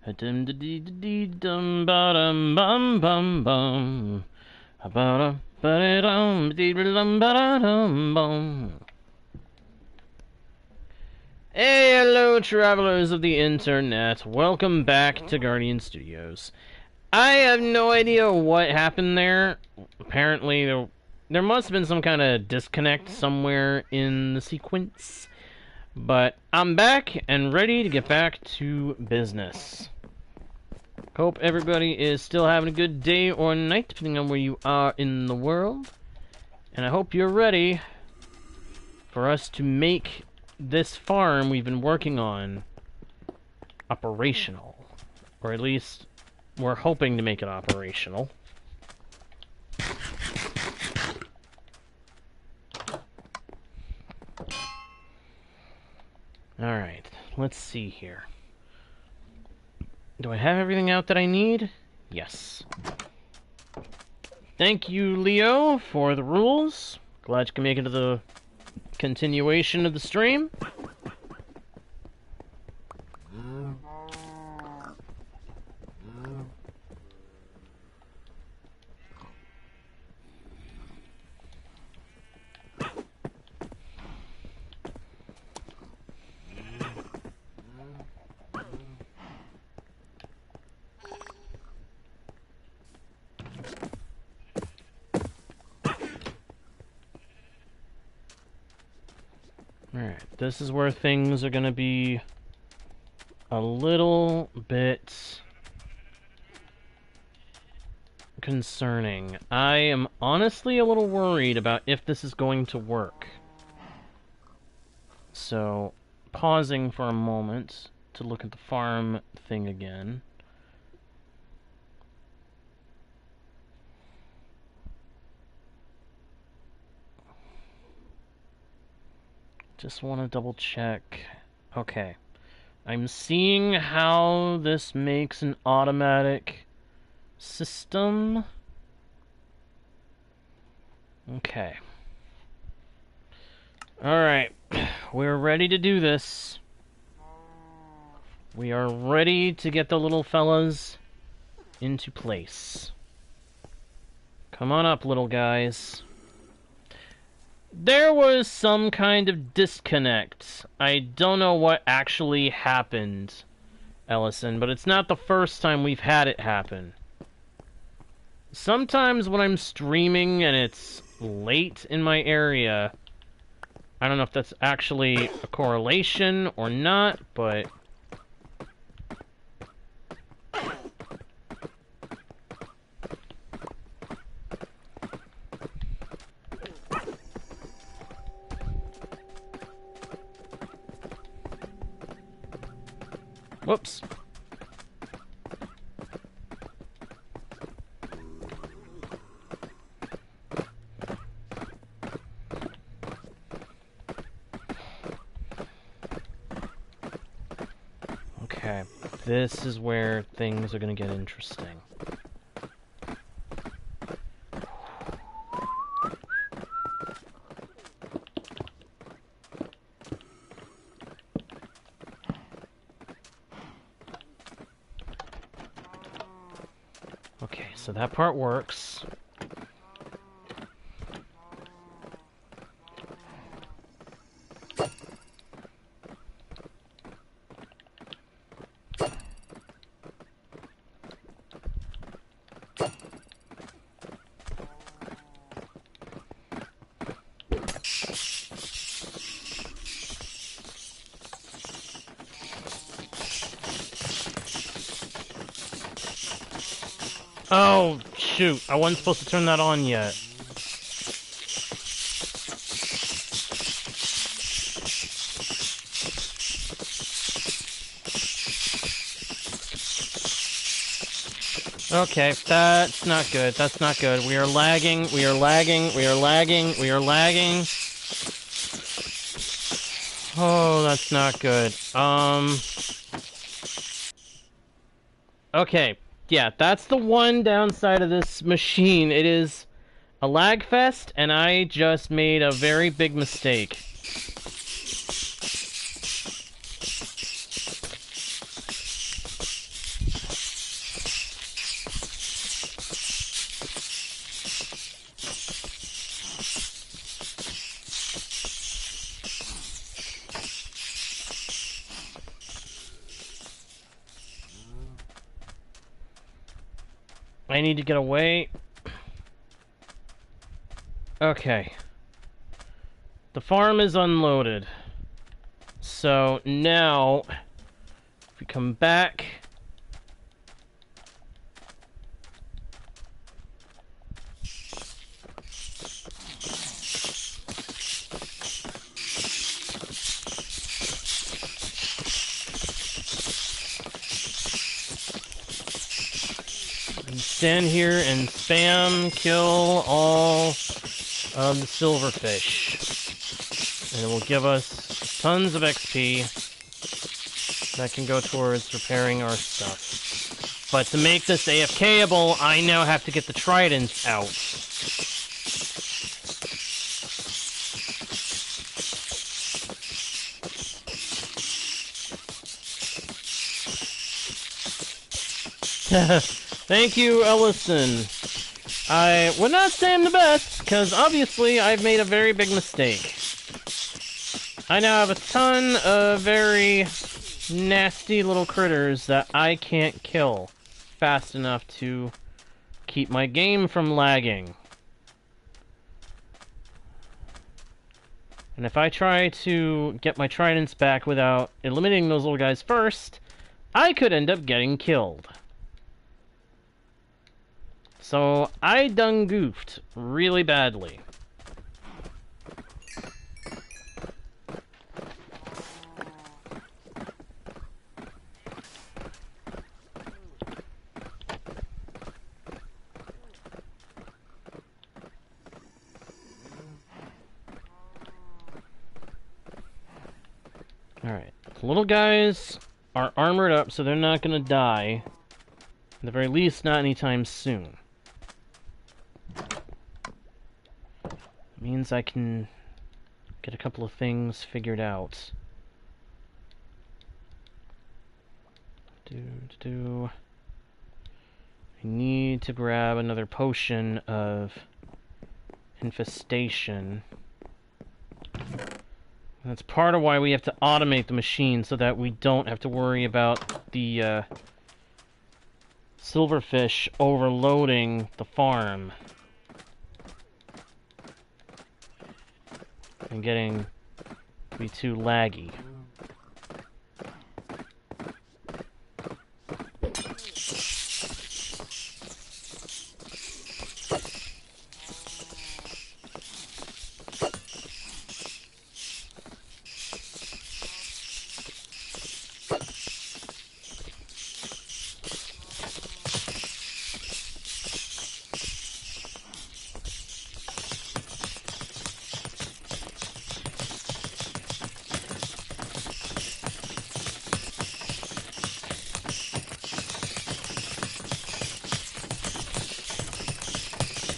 Dum da dee da dee dum ba dum bum bum bum. Ba dum ba dum dee dum ba dum bum. Hey, hello, travelers of the internet. Welcome back to Guardian Studios. I have no idea what happened there. Apparently, there must have been some kind of disconnect somewhere in the sequence. But I'm back and ready to get back to business. Hope everybody is still having a good day or night, depending on where you are in the world. And I hope you're ready for us to make this farm we've been working on operational. Or at least, we're hoping to make it operational. Alright, let's see here. Do I have everything out that I need? Yes. Thank you, Leo, for the rules. Glad you can make it to the continuation of the stream. Alright, this is where things are going to be a little bit concerning. I am honestly a little worried about if this is going to work. So, pausing for a moment to look at the farm thing again. Just want to double check. Okay. I'm seeing how this makes an automatic system. Okay. Alright. We're ready to do this. We are ready to get the little fellas into place. Come on up, little guys. There was some kind of disconnect. I don't know what actually happened, Ellison, but it's not the first time we've had it happen. Sometimes when I'm streaming and it's late in my area, I don't know if that's actually a correlation or not, but whoops. Okay, this is where things are going to get interesting. Okay, so that part works. Oh, shoot. I wasn't supposed to turn that on yet. Okay, that's not good. That's not good. We are lagging. We are lagging. We are lagging. We are lagging. Oh, that's not good. Okay. Yeah, that's the one downside of this machine. It is a lag fest, and I just made a very big mistake. I need to get away. Okay. The farm is unloaded. So now, if we come back... stand here and spam kill all of the silverfish. And it will give us tons of XP that can go towards repairing our stuff. But to make this AFK-able, I now have to get the tridents out. Thank you, Ellison. I would not say I'm the best, because obviously I've made a very big mistake. I now have a ton of very nasty little critters that I can't kill fast enough to keep my game from lagging. And if I try to get my tridents back without eliminating those little guys first, I could end up getting killed. So, I done goofed really badly. Alright, the little guys are armored up, so they're not gonna die. At the very least, not anytime soon. Means I can get a couple of things figured out. I need to grab another potion of infestation. That's part of why we have to automate the machine, so that we don't have to worry about the silverfish overloading the farm. And getting to be too laggy.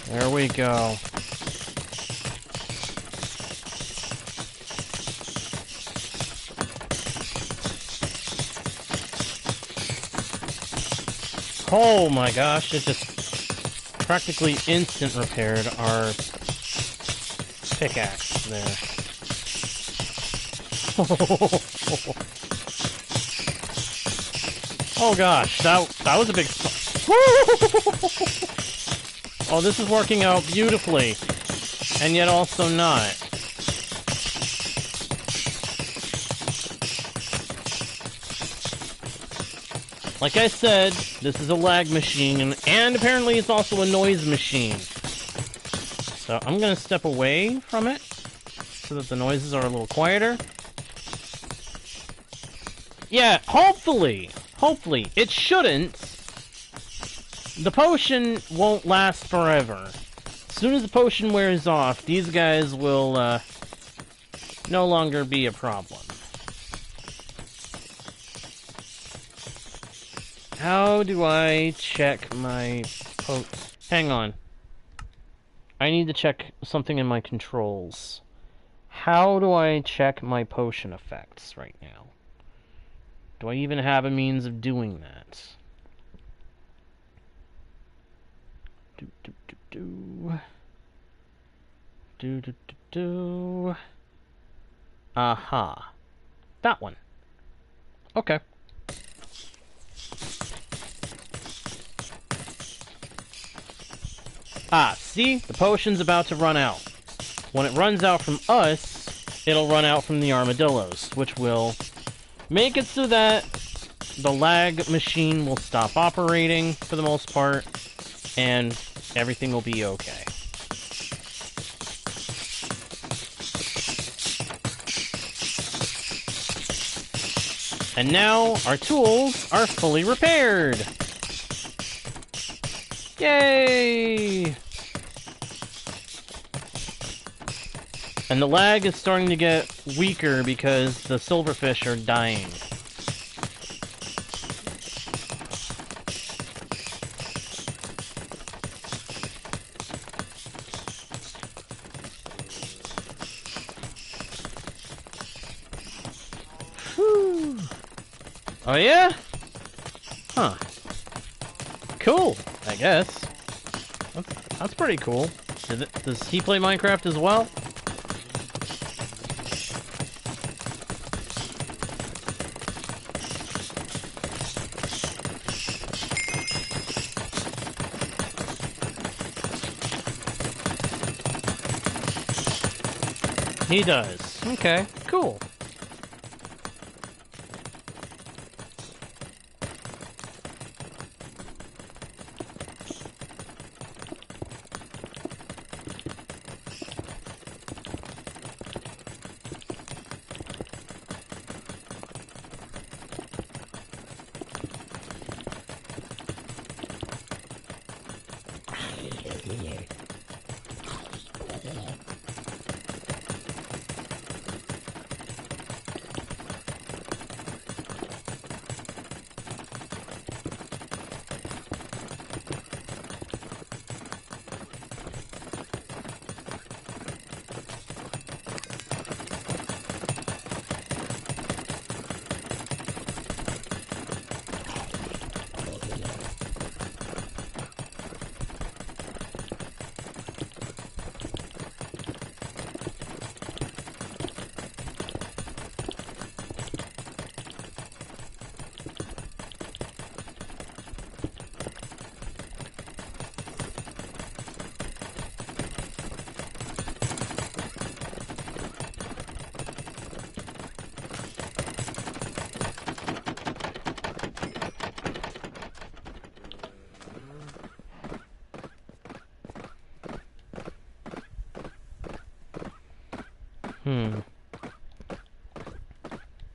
There we go. Oh my gosh, it just practically instant repaired our pickaxe there. Oh gosh, that was a big... Oh, this is working out beautifully, and yet also not. Like I said, this is a lag machine, and apparently it's also a noise machine. So I'm gonna step away from it, so that the noises are a little quieter. Yeah, hopefully, it shouldn't. The potion won't last forever. As soon as the potion wears off, these guys will no longer be a problem. How do I check my Hang on. I need to check something in my controls. How do I check my potion effects right now? Do I even have a means of doing that? Aha. That one. Okay. Ah, see? The potion's about to run out. When it runs out from us, it'll run out from the armadillos, which will make it so that the lag machine will stop operating for the most part, and everything will be okay. And now, our tools are fully repaired! Yay! And the lag is starting to get weaker because the silverfish are dying. Whew. Oh yeah? Huh. Cool, I guess. That's pretty cool. Does he play Minecraft as well? He does. Okay, cool.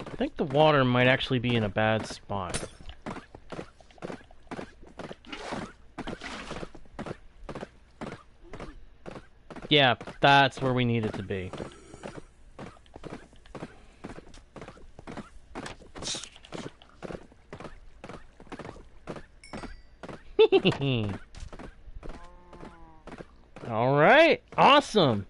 I think the water might actually be in a bad spot. Yeah, that's where we need it to be. Alright, awesome!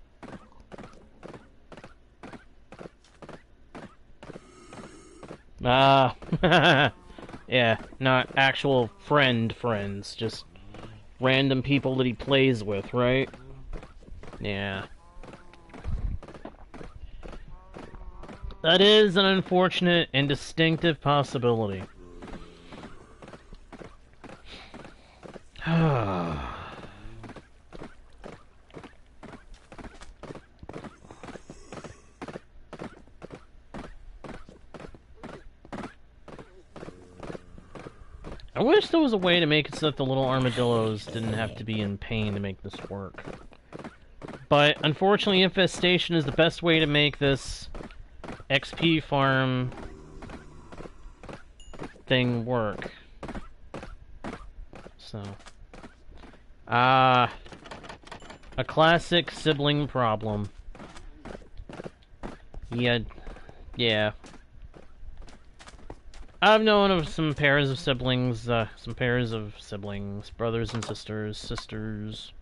Yeah, not actual friends, just random people that he plays with, right? Yeah. That is an unfortunate and distinctive possibility. I wish there was a way to make it so that the little armadillos didn't have to be in pain to make this work. But, unfortunately, infestation is the best way to make this XP farm thing work. So. A classic sibling problem. Yeah. I've known of some pairs of siblings, brothers and sisters,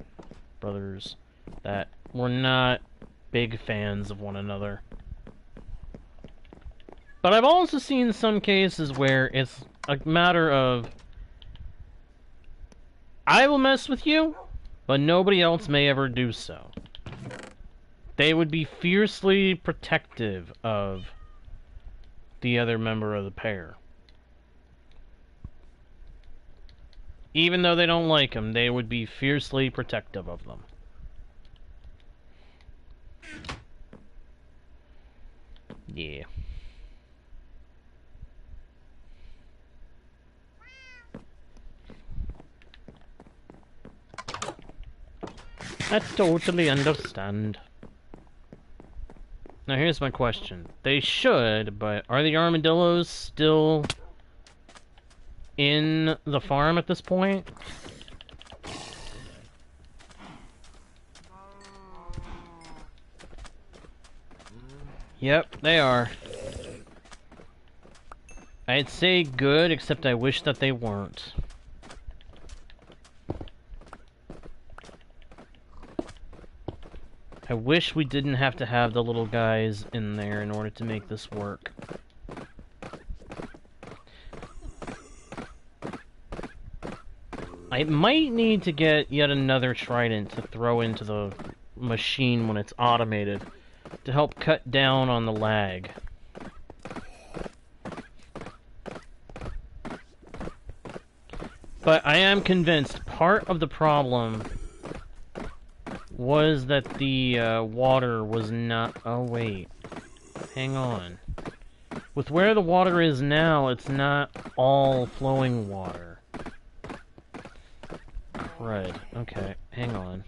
brothers, that were not big fans of one another. But I've also seen some cases where it's a matter of, I will mess with you, but nobody else may ever do so. They would be fiercely protective of the other member of the pair. Even though they don't like them, they would be fiercely protective of them. Yeah. I totally understand. Now here's my question. They should, but are the armadillos still in the farm at this point? Yep, they are. I'd say good, except I wish that they weren't. I wish we didn't have to have the little guys in there in order to make this work. I might need to get yet another trident to throw into the machine when it's automated to help cut down on the lag. But I am convinced part of the problem was that the water was not... Oh, wait. Hang on. With where the water is now, it's not all flowing water. Crud. Okay, hang on.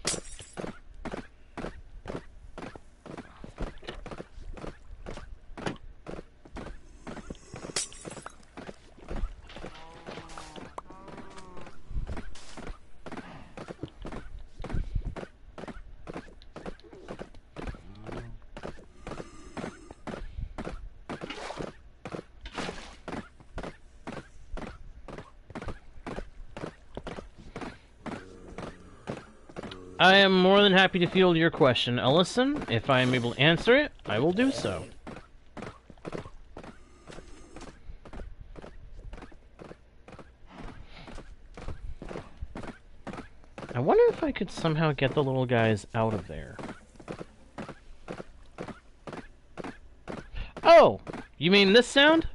I am more than happy to field your question, Ellison. If I am able to answer it, I will do so. I wonder if I could somehow get the little guys out of there. Oh! You mean this sound?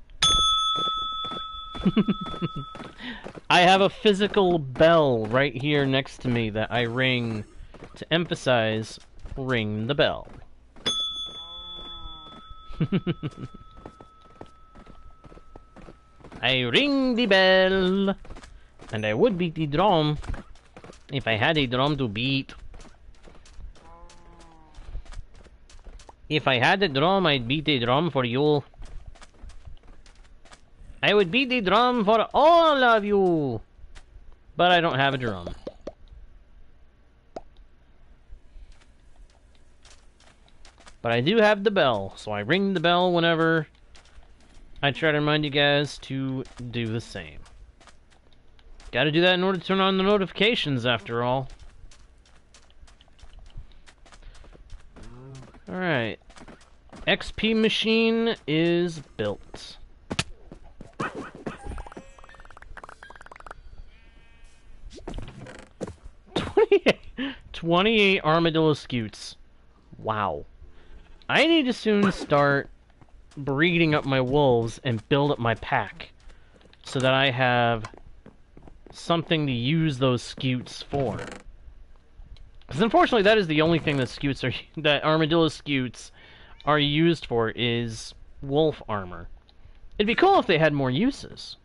I have a physical bell right here next to me that I ring to emphasize ring the bell. I ring the bell, and I would beat the drum if I had a drum to beat. If I had a drum, I'd beat the drum for you. I would beat the drum for all of you, but I don't have a drum. But I do have the bell, so I ring the bell whenever I try to remind you guys to do the same. Gotta do that in order to turn on the notifications, after all. Alright. XP machine is built. 28 armadillo scutes. Wow. I need to soon start breeding up my wolves and build up my pack so that I have something to use those scutes for. Because unfortunately, that is the only thing that scutes are that armadillo scutes are used for is wolf armor. It'd be cool if they had more uses,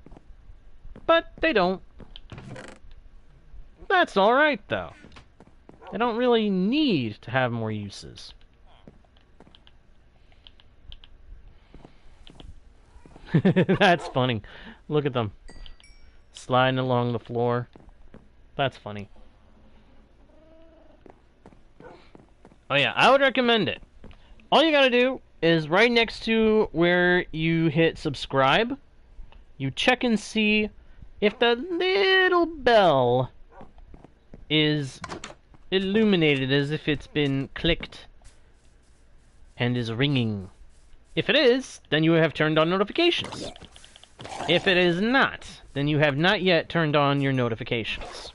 but they don't. That's all right though. They don't really need to have more uses. That's funny. Look at them. Sliding along the floor. That's funny. Oh yeah, I would recommend it. All you gotta do is right next to where you hit subscribe, you check and see if the little bell is illuminated as if it's been clicked and is ringing. If it is, then you have turned on notifications. If it is not, then you have not yet turned on your notifications.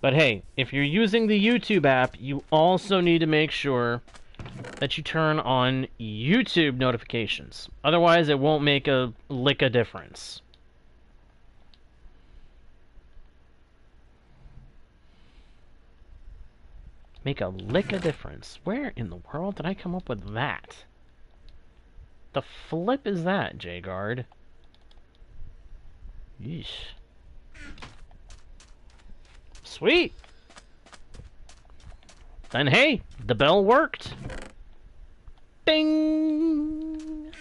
But hey, if you're using the YouTube app, you also need to make sure that you turn on YouTube notifications. Otherwise, it won't make a lick of difference. Make a lick of difference. Where in the world did I come up with that? The flip is that, J-Guard? Yeesh. Sweet! Then hey, the bell worked! Bing!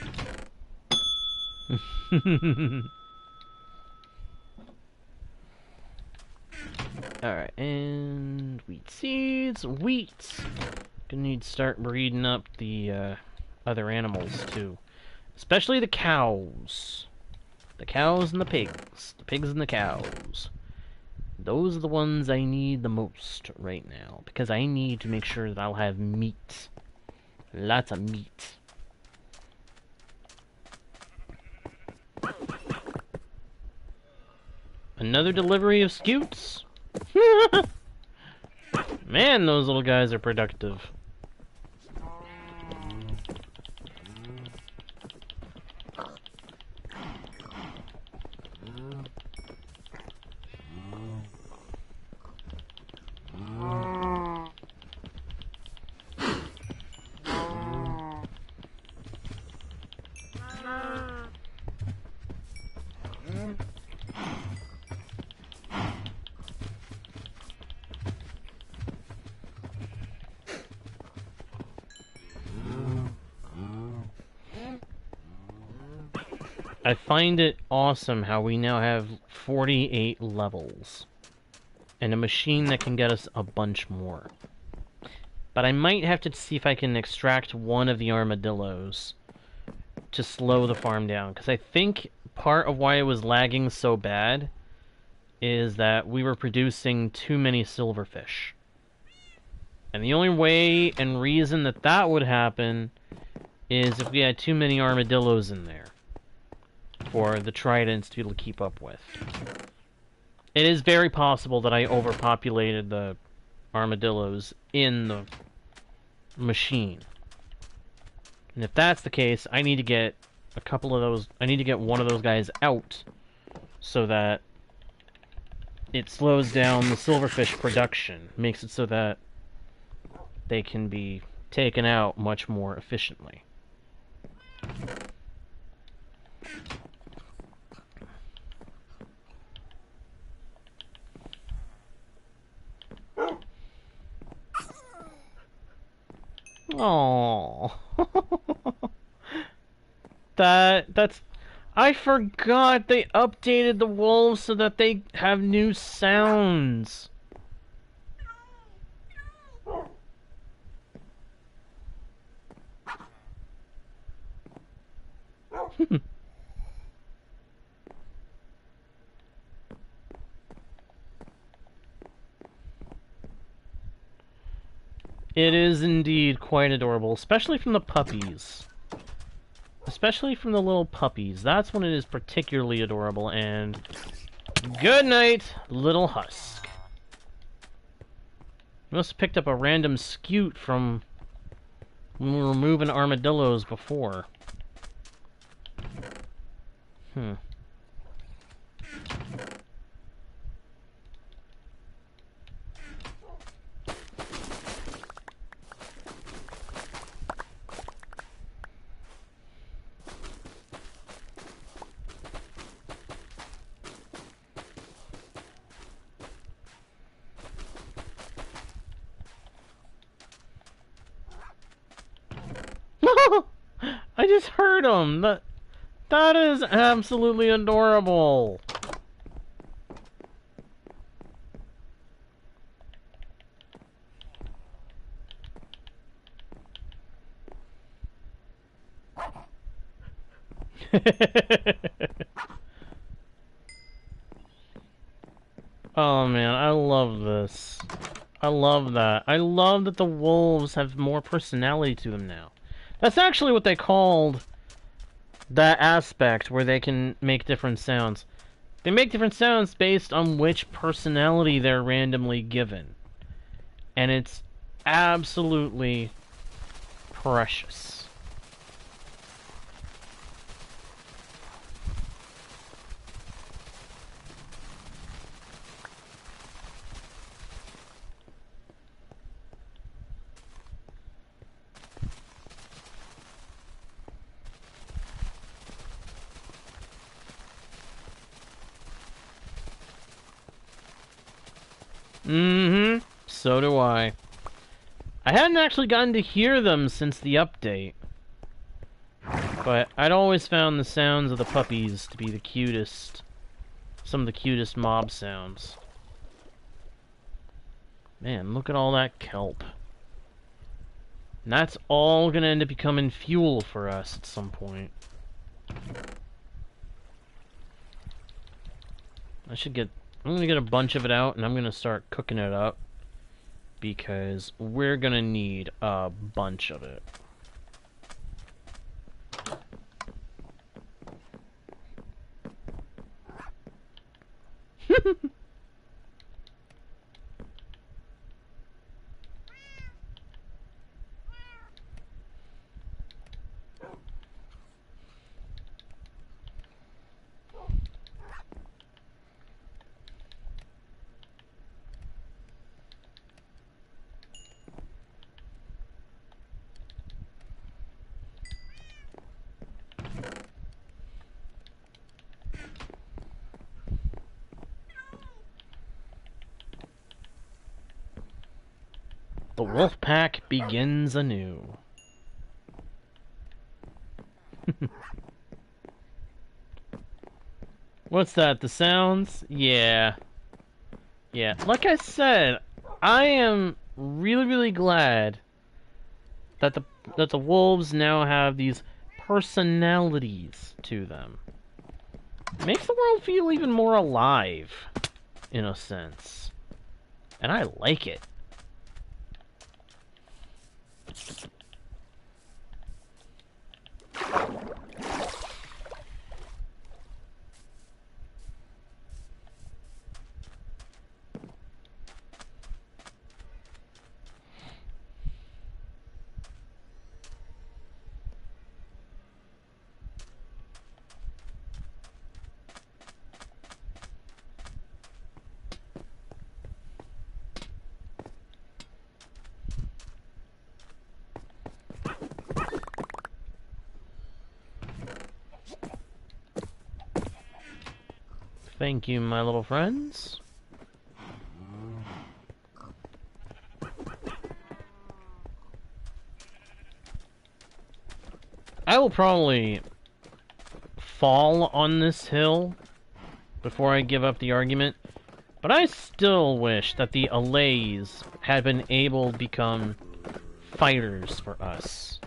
Alright, and wheat seeds. Wheat! Gonna need to start breeding up the other animals too. Especially the cows. The cows and the pigs. The pigs and the cows. Those are the ones I need the most right now. Because I need to make sure that I'll have meat. Lots of meat. Another delivery of scutes? Man, those little guys are productive. I find it awesome how we now have 48 levels. And a machine that can get us a bunch more. But I might have to see if I can extract one of the armadillos to slow the farm down. Because I think part of why it was lagging so bad is that we were producing too many silverfish. And the only way and reason that that would happen is if we had too many armadillos in there for the tridents to be able to keep up with. It is very possible that I overpopulated the armadillos in the machine. And if that's the case, I need to get a couple of those, I need to get one of those guys out so that it slows down the silverfish production, makes it so that they can be taken out much more efficiently. Oh, that's. I forgot they updated the wolves so that they have new sounds. It is indeed quite adorable, especially from the puppies. Especially from the little puppies. That's when it is particularly adorable, and good night, little husk. We must have picked up a random scute from when we were moving armadillos before. I just heard him. That is absolutely adorable. Oh man, I love this. I love that. I love that the wolves have more personality to them now. That's actually what they called that aspect where they can make different sounds. They make different sounds based on which personality they're randomly given. And it's absolutely precious. Mm-hmm. So do I. I hadn't actually gotten to hear them since the update. But I'd always found the sounds of the puppies to be the cutest. Some of the cutest mob sounds. Man, look at all that kelp. And that's all gonna end up becoming fuel for us at some point. I'm gonna get a bunch of it out and I'm gonna start cooking it up. Because we're gonna need a bunch of it. The wolf pack begins anew. What's that? The sounds? Yeah. Yeah. Like I said, I am really glad that the wolves now have these personalities to them. It makes the world feel even more alive, in a sense. And I like it. Thank you, my little friends. I will probably fall on this hill before I give up the argument, but I still wish that the Allays had been able to become fighters for us.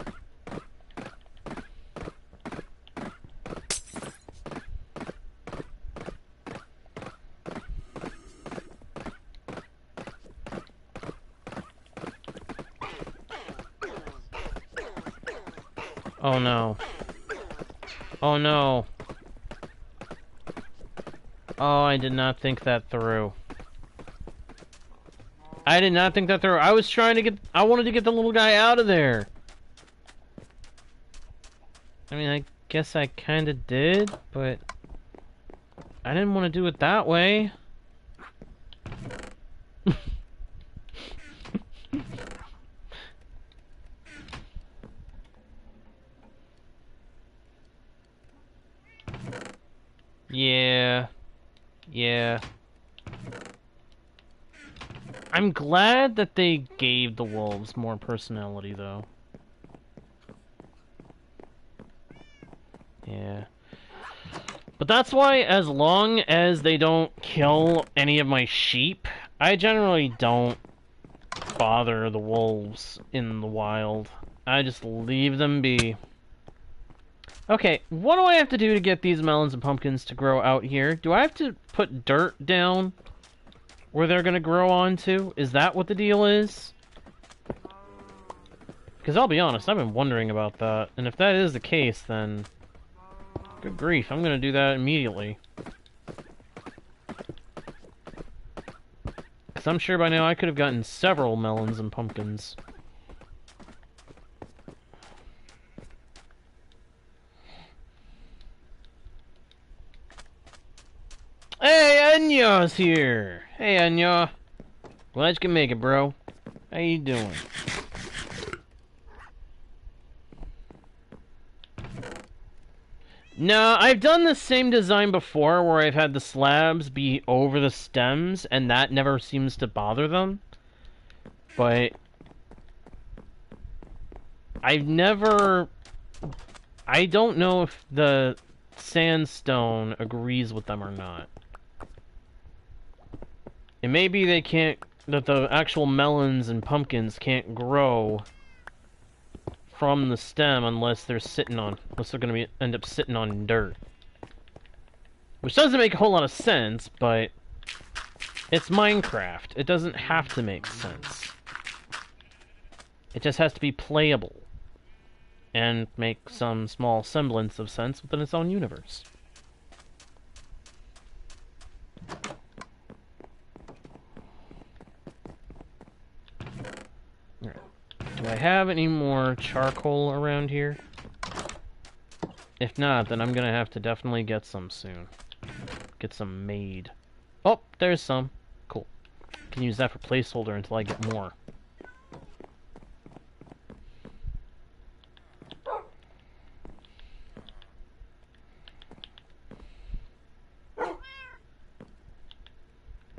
Oh no. Oh no. Oh, I did not think that through. I did not think that through. I was trying to get... I wanted to get the little guy out of there. I mean, I guess I kinda did, but... I didn't want to do it that way. Yeah. Yeah. I'm glad that they gave the wolves more personality, though. Yeah. But that's why, as long as they don't kill any of my sheep, I generally don't bother the wolves in the wild. I just leave them be. Okay, what do I have to do to get these melons and pumpkins to grow out here? Do I have to put dirt down where they're gonna grow onto? Is that what the deal is? Because I'll be honest, I've been wondering about that. And if that is the case, then... good grief, I'm gonna do that immediately. Because I'm sure by now I could have gotten several melons and pumpkins. Hey, Anya's here! Hey, Anya. Glad you can make it, bro. How you doing? No, I've done the same design before where I've had the slabs be over the stems, and that never seems to bother them. But I've never... I don't know if the sandstone agrees with them or not. It may be they can't... that the actual melons and pumpkins can't grow from the stem unless they're gonna end up sitting on dirt. Which doesn't make a whole lot of sense, but it's Minecraft. It doesn't have to make sense. It just has to be playable and make some small semblance of sense within its own universe. Do I have any more charcoal around here? If not, then I'm gonna have to definitely get some soon. Get some made. Oh, there's some. Cool. Can use that for placeholder until I get more.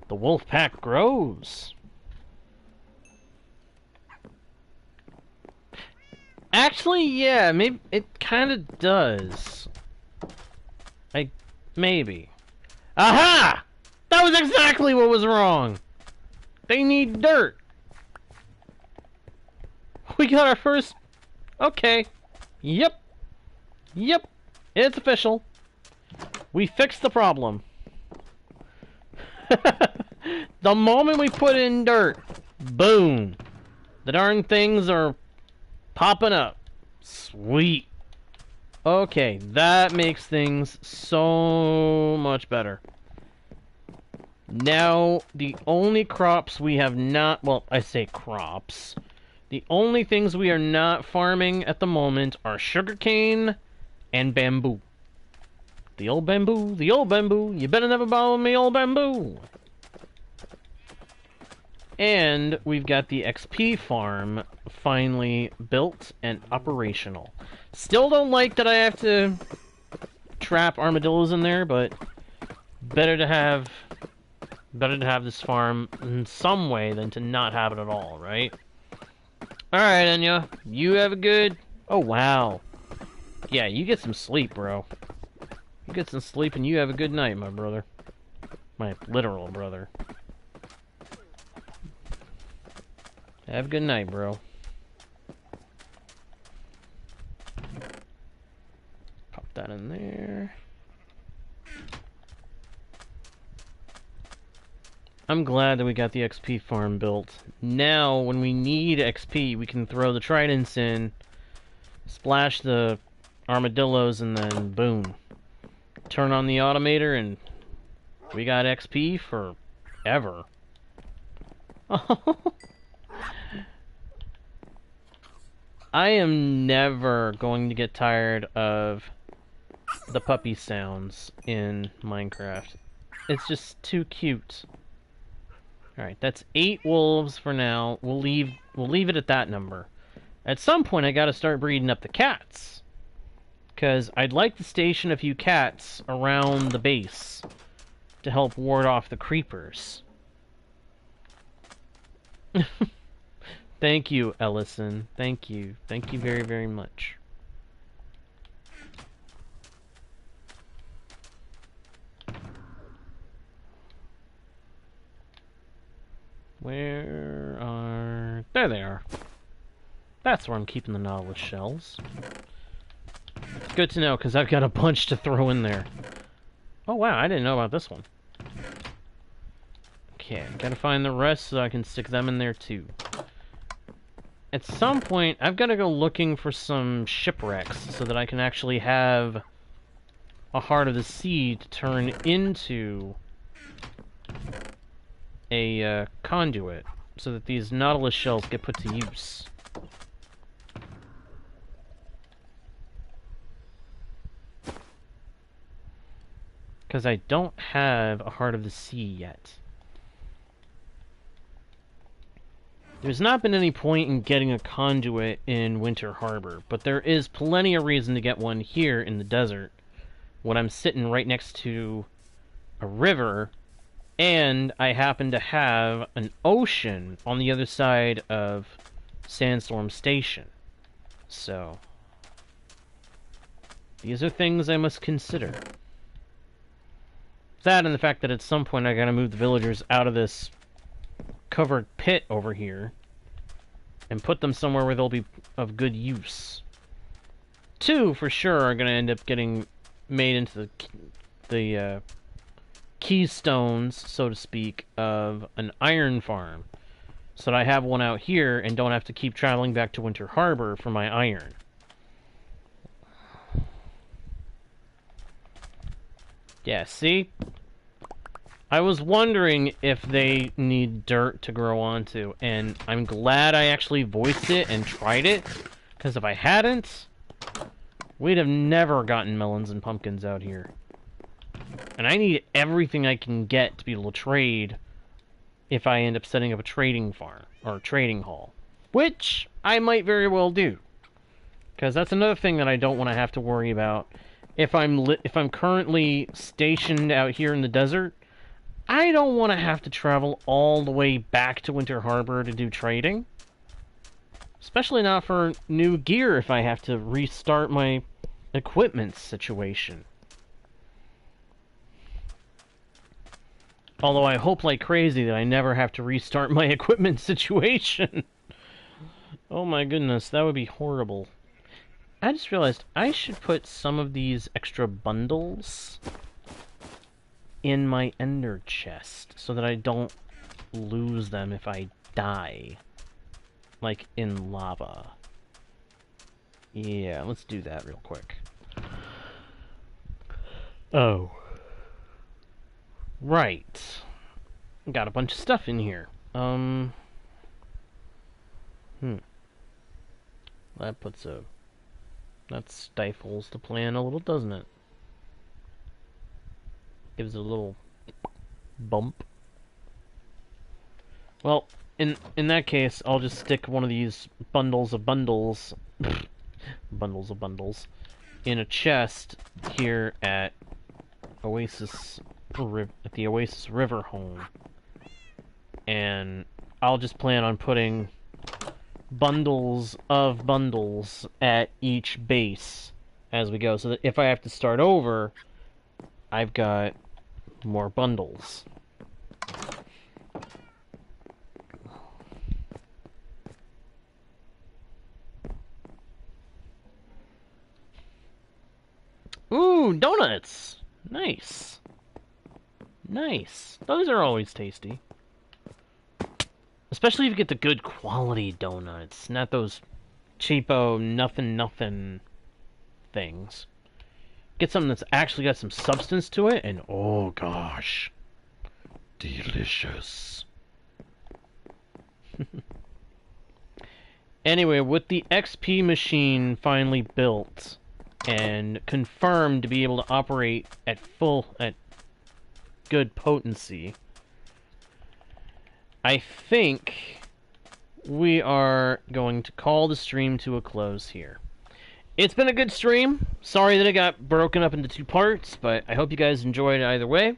The wolf pack grows. Actually, yeah, maybe it kind of does. Maybe. Aha! That was exactly what was wrong. They need dirt. We got our first... Okay. Yep. Yep. It's official. We fixed the problem. The moment we put in dirt, boom. The darn things are popping up. Sweet. Okay, that makes things so much better. Now, the only crops we have not... Well, I say crops. The only things we are not farming at the moment are sugarcane and bamboo. The old bamboo, the old bamboo. You better never bother me, old bamboo. And we've got the XP farm finally built and operational. Still don't like that I have to trap armadillos in there, but better to have this farm in some way than to not have it at all, right? Alright, Enya. You have a good... Oh, wow. Yeah, you get some sleep, bro. You get some sleep and you have a good night, my brother. My literal brother. Have a good night, bro. Pop that in there. I'm glad that we got the XP farm built. Now, when we need XP, we can throw the tridents in, splash the armadillos, and then boom. Turn on the automator, and we got XP forever. I am never going to get tired of the puppy sounds in Minecraft. It's just too cute. Alright, that's 8 wolves for now. We'll leave it at that number. At some point I gotta start breeding up the cats. Because I'd like to station a few cats around the base to help ward off the creepers. Thank you, Ellison. Thank you. Thank you very, very much. Where are... There they are. That's where I'm keeping the Nautilus shells. Good to know, because I've got a bunch to throw in there. Oh wow, I didn't know about this one. Okay, gotta find the rest so I can stick them in there too. At some point, I've got to go looking for some shipwrecks so that I can actually have a Heart of the Sea to turn into a conduit so that these Nautilus shells get put to use. Because I don't have a Heart of the Sea yet. There's not been any point in getting a conduit in Winter Harbor, but there is plenty of reason to get one here in the desert, when I'm sitting right next to a river, and I happen to have an ocean on the other side of Sandstorm Station. So, these are things I must consider. That and the fact that at some point I gotta move the villagers out of this covered pit over here and put them somewhere where they'll be of good use. 2, for sure, are gonna end up getting made into the keystones, so to speak, of an iron farm. So that I have one out here and don't have to keep traveling back to Winter Harbor for my iron. Yeah, see? I was wondering if they need dirt to grow onto, and I'm glad I actually voiced it and tried it, because if I hadn't, we'd have never gotten melons and pumpkins out here. And I need everything I can get to be able to trade if I end up setting up a trading farm, or a trading hall. Which I might very well do. Because that's another thing that I don't want to have to worry about. If I'm currently stationed out here in the desert, I don't want to have to travel all the way back to Winter Harbor to do trading. Especially not for new gear if I have to restart my equipment situation. Although I hope like crazy that I never have to restart my equipment situation. Oh my goodness, that would be horrible. I just realized I should put some of these extra bundles in my ender chest so that I don't lose them if I die. Like in lava. Yeah, let's do that real quick. Oh. Right. Got a bunch of stuff in here. That stifles the plan a little, doesn't it? Gives it a little bump. Well, in that case, I'll just stick one of these bundles of bundles in a chest here at the Oasis River home. And I'll just plan on putting bundles of bundles at each base as we go, so that if I have to start over, I've got more bundles. Ooh, donuts! Nice. Nice. Those are always tasty. Especially if you get the good quality donuts, not those cheapo nothing things. Get something that's actually got some substance to it, and oh gosh, delicious. Anyway, with the XP machine finally built and confirmed to be able to operate at good potency, I think we are going to call the stream to a close here. It's been a good stream. Sorry that it got broken up into 2 parts, but I hope you guys enjoyed it either way.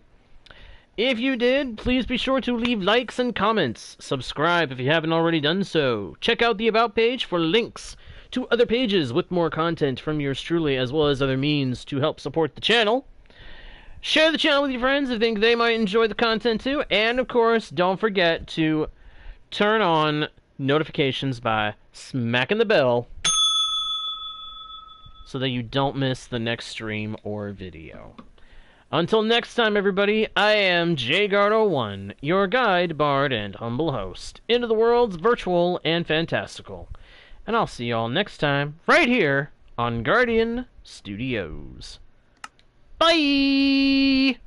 If you did, please be sure to leave likes and comments. Subscribe if you haven't already done so. Check out the About page for links to other pages with more content from yours truly, as well as other means to help support the channel. Share the channel with your friends if you think they might enjoy the content too. And, of course, don't forget to turn on notifications by smacking the bell so that you don't miss the next stream or video. Until next time, everybody, I am JGuard01, your guide, bard, and humble host into the world's virtual and fantastical. And I'll see you all next time, right here on Guardian Studios. Bye!